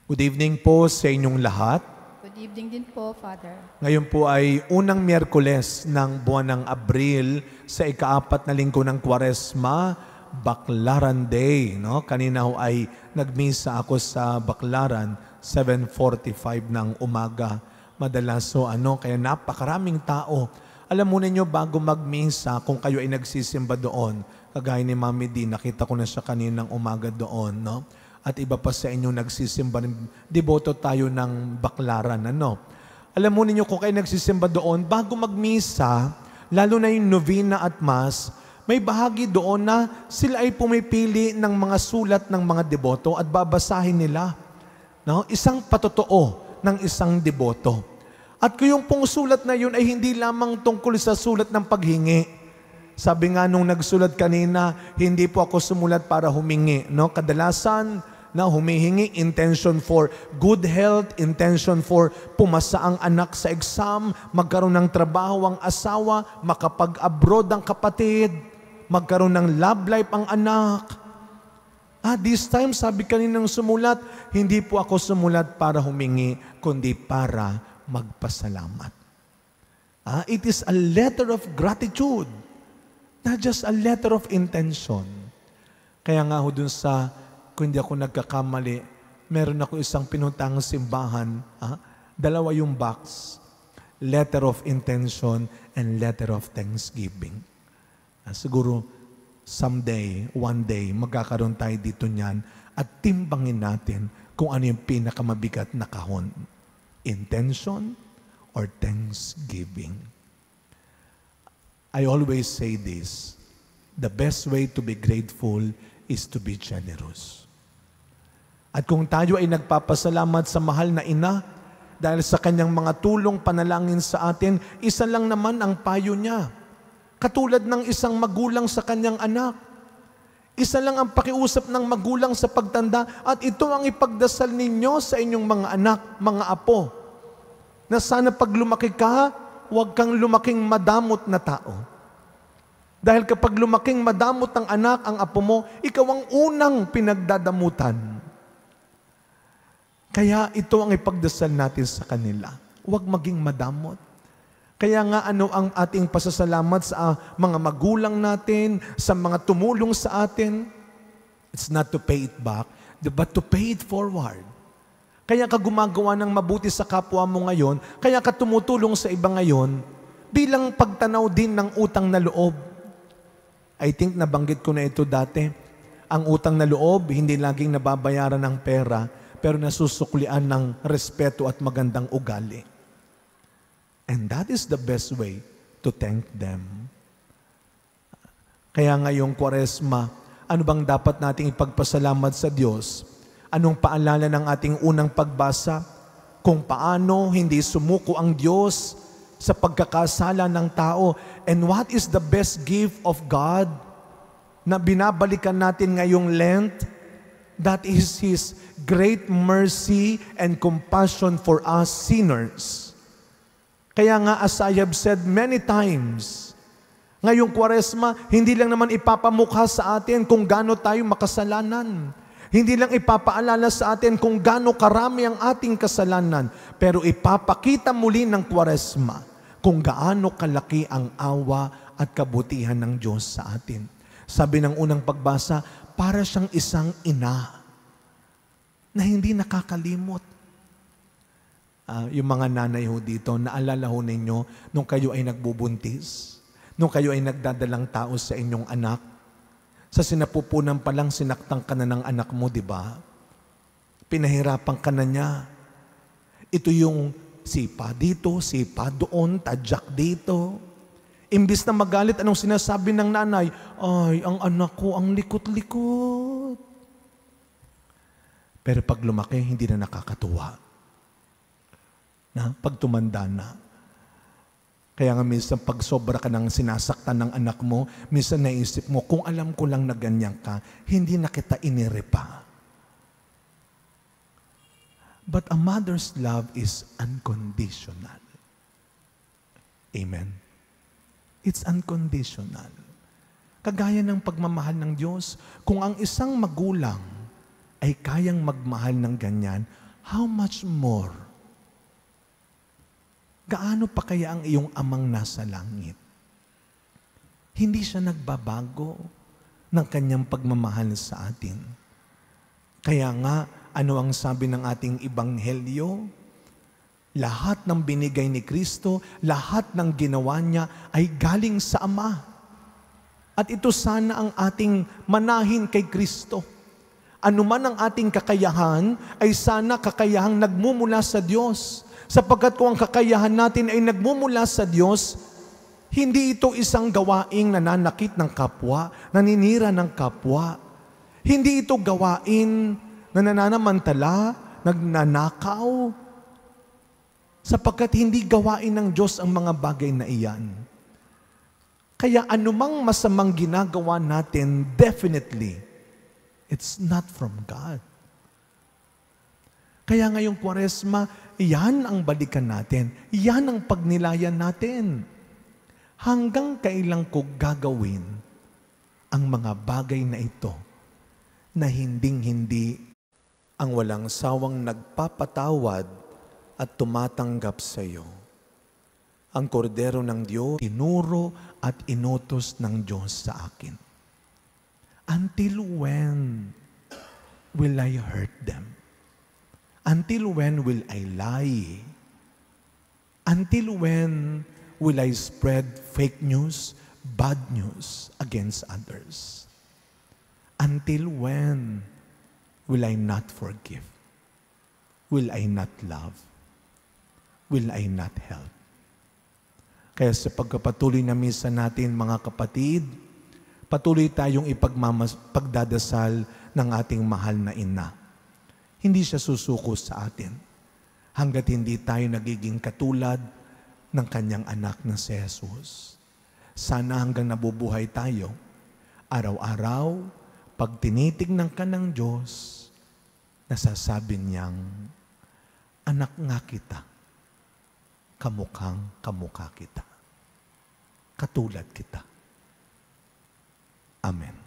Good evening po sa inyong lahat. Good evening din po, Father. Ngayon po ay unang Miyerkules ng buwan ng Abril sa ika-4 na linggo ng Kwaresma, Baclaran Day. No? Kanina ho ay nagmisa ako sa Baclaran, 7:45 ng umaga. Madalas kaya napakaraming tao. Alam mo ninyo, bago magmisa, kung kayo ay nagsisimba doon, kagaya ni Mami D, nakita ko na siya kaninang umaga doon, no? At iba pa sa inyo nagsisimba, deboto tayo ng Baclaran, ano? Alam mo ninyo, kung kayo nagsisimba doon, bago magmisa, lalo na yung novena at mass, may bahagi doon na sila ay pumipili ng mga sulat ng mga deboto at babasahin nila. No? Isang patotoo ng isang deboto. At kung yung pong sulat na yun ay hindi lamang tungkol sa sulat ng paghingi. Sabi nga nung nagsulat kanina, hindi po ako sumulat para humingi. No? Kadalasan, na humihingi, intention for good health, intention for pumasa ang anak sa exam, magkaroon ng trabaho ang asawa, makapag-abroad ang kapatid, magkaroon ng love life ang anak. This time, sabi kaninang sumulat, hindi po ako sumulat para humingi, kundi para magpasalamat. It is a letter of gratitude, not just a letter of intention. Kaya nga ho dun sa kung hindi ako nagkakamali, meron ako isang pinuntang simbahan. Dalawa yung box. Letter of intention and letter of thanksgiving. Siguro, someday, one day, magkakaroon tayo dito niyan at timbangin natin kung ano yung pinakamabigat na kahon. Intention or thanksgiving. I always say this, the best way to be grateful is to be generous. At kung tayo ay nagpapasalamat sa mahal na ina, dahil sa kanyang mga tulong panalangin sa atin, isa lang naman ang payo niya. Katulad ng isang magulang sa kanyang anak. Isa lang ang pakiusap ng magulang sa pagtanda at ito ang ipagdasal ninyo sa inyong mga anak, mga apo. Na sana pag lumaki ka, huwag kang lumaking madamot na tao. Dahil kapag lumaking madamot ang anak, ang apo mo, ikaw ang unang pinagdadamutan. Kaya ito ang ipagdasal natin sa kanila. Huwag maging madamot. Kaya nga ano ang ating pasasalamat sa mga magulang natin, sa mga tumulong sa atin? It's not to pay it back, but to pay it forward. Kaya ka gumagawa ng mabuti sa kapwa mo ngayon, kaya ka tumutulong sa iba ngayon, bilang pagtanaw din ng utang na loob. I think nabanggit ko na ito dati. Ang utang na loob, hindi laging nababayaran ng pera, pero nasusuklian ng respeto at magandang ugali. And that is the best way to thank them. Kaya ngayong Kwaresma, ano bang dapat nating ipagpasalamat sa Diyos? Anong paalala ng ating unang pagbasa? Kung paano hindi sumuko ang Diyos sa pagkakasala ng tao. And what is the best gift of God na binabalikan natin ngayong Lent? That is His great mercy and compassion for us sinners. Kaya nga, as I have said many times, ngayong Kwaresma, hindi lang naman ipapamukha sa atin kung gaano tayo makasalanan. Hindi lang ipapaalala sa atin kung gaano karami ang ating kasalanan, pero ipapakita muli ng Kwaresma kung gaano kalaki ang awa at kabutihan ng Diyos sa atin. Sabi ng unang pagbasa, para siyang isang ina na hindi nakakalimot. Yung mga nanay ho dito, naalala ho ninyo nung kayo ay nagbubuntis, nung kayo ay nagdadalang tao sa inyong anak, sa sinapupunan pa lang sinaktan ka na ng anak mo, di ba? Pinahirapan ka na niya. Ito yung sipa dito, sipa doon, tadyak dito. Imbis na magalit, anong sinasabi ng nanay? Ay, ang anak ko, ang likot-likot. Pero pag lumaki, hindi na nakakatuwa. Pag tumanda na. Kaya nga minsan pag sobra ka ng sinasaktan ng anak mo, minsan naisip mo, kung alam ko lang na ganyan ka, hindi na kita inirepa. But a mother's love is unconditional. Amen. It's unconditional. Kagaya ng pagmamahal ng Diyos, kung ang isang magulang ay kayang magmahal ng ganyan, how much more? Gaano pa kaya ang iyong amang nasa langit? Hindi siya nagbabago ng kanyang pagmamahal sa atin. Kaya nga, ano ang sabi ng ating Ebanghelyo? Lahat ng binigay ni Kristo, lahat ng ginawa niya ay galing sa Ama. At ito sana ang ating manahin kay Kristo. Ano man ang ating kakayahan, ay sana kakayahang nagmumula sa Diyos. Sapagkat kung ang kakayahan natin ay nagmumula sa Diyos, hindi ito isang gawaing nananakit ng kapwa, naninira ng kapwa. Hindi ito gawain na nananamantala, nagnanakaw, sapagkat hindi gawain ng Diyos ang mga bagay na iyan. Kaya anumang masamang ginagawa natin, definitely, it's not from God. Kaya ngayong Kwaresma, yan ang balikan natin. Yan ang pagnilayan natin. Hanggang kailan ko gagawin ang mga bagay na ito na hinding-hindi ang walang sawang nagpapatawad at tumatanggap sa iyo. Ang kordero ng Diyos, tinuro at inutos ng Diyos sa akin. Until when will I hurt them? Until when will I lie? Until when will I spread fake news, bad news against others? Until when will I not forgive? Will I not love? Will I not help? Kaya sa pagkapatuloy na misa natin, mga kapatid, patuloy tayong pagdadasal ng ating mahal na ina. Hindi siya susuko sa atin hanggat hindi tayo nagiging katulad ng kanyang anak na si Jesus. Sana hanggang nabubuhay tayo, araw-araw, pag tinitignan ka ng Diyos, nasasabi niyang, anak nga kita, kamukhang kamukha kita, katulad kita. Amen.